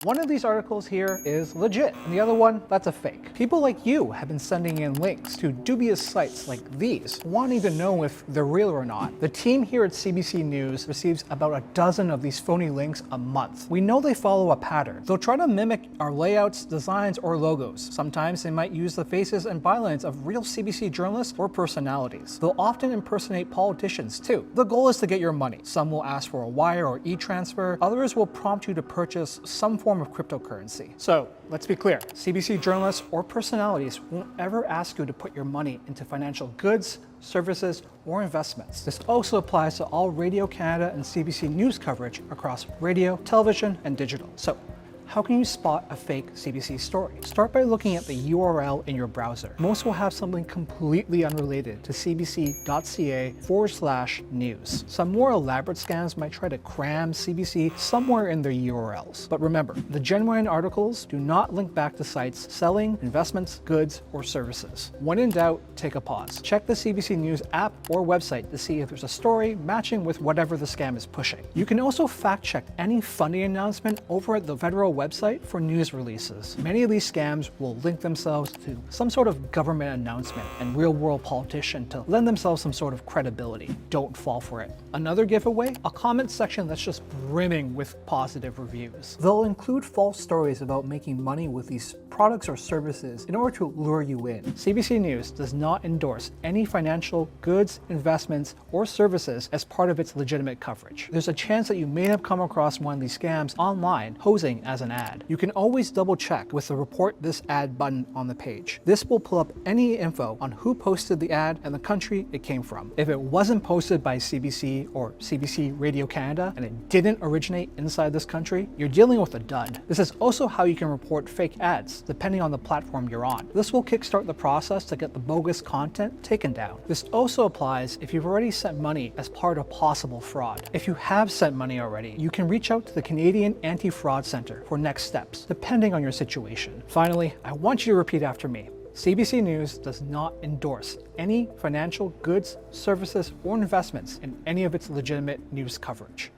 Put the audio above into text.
One of these articles here is legit, and the other one, that's a fake. People like you have been sending in links to dubious sites like these, wanting to know if they're real or not. The team here at CBC News receives about a dozen of these phony links a month. We know they follow a pattern. They'll try to mimic our layouts, designs, or logos. Sometimes they might use the faces and bylines of real CBC journalists or personalities. They'll often impersonate politicians too. The goal is to get your money. Some will ask for a wire or e-transfer. Others will prompt you to purchase some form of cryptocurrency. So let's be clear, CBC journalists or personalities won't ever ask you to put your money into financial goods, services, or investments. This also applies to all Radio Canada and CBC News coverage across radio, television, and digital. So how can you spot a fake CBC story? Start by looking at the URL in your browser. Most will have something completely unrelated to cbc.ca/news. Some more elaborate scams might try to cram CBC somewhere in their URLs. But remember, the genuine articles do not link back to sites selling investments, goods, or services. When in doubt, take a pause. Check the CBC News app or website to see if there's a story matching with whatever the scam is pushing. You can also fact check any funding announcement over at the federal website for news releases. Many of these scams will link themselves to some sort of government announcement and real-world politician to lend themselves some sort of credibility. Don't fall for it. Another giveaway? A comment section that's just brimming with positive reviews. They'll include false stories about making money with these products or services in order to lure you in. CBC News does not endorse any financial goods, investments, or services as part of its legitimate coverage. There's a chance that you may have come across one of these scams online posing as an ad. You can always double check with the report this ad button on the page. This will pull up any info on who posted the ad and the country it came from. If it wasn't posted by CBC or CBC Radio Canada and it didn't originate inside this country, you're dealing with a dud. This is also how you can report fake ads depending on the platform you're on. This will kickstart the process to get the bogus content taken down. This also applies if you've already sent money as part of possible fraud. If you have sent money already, you can reach out to the Canadian Anti-Fraud Centre for next steps, depending on your situation. Finally, I want you to repeat after me. CBC News does not endorse any financial goods, services, or investments in any of its legitimate news coverage.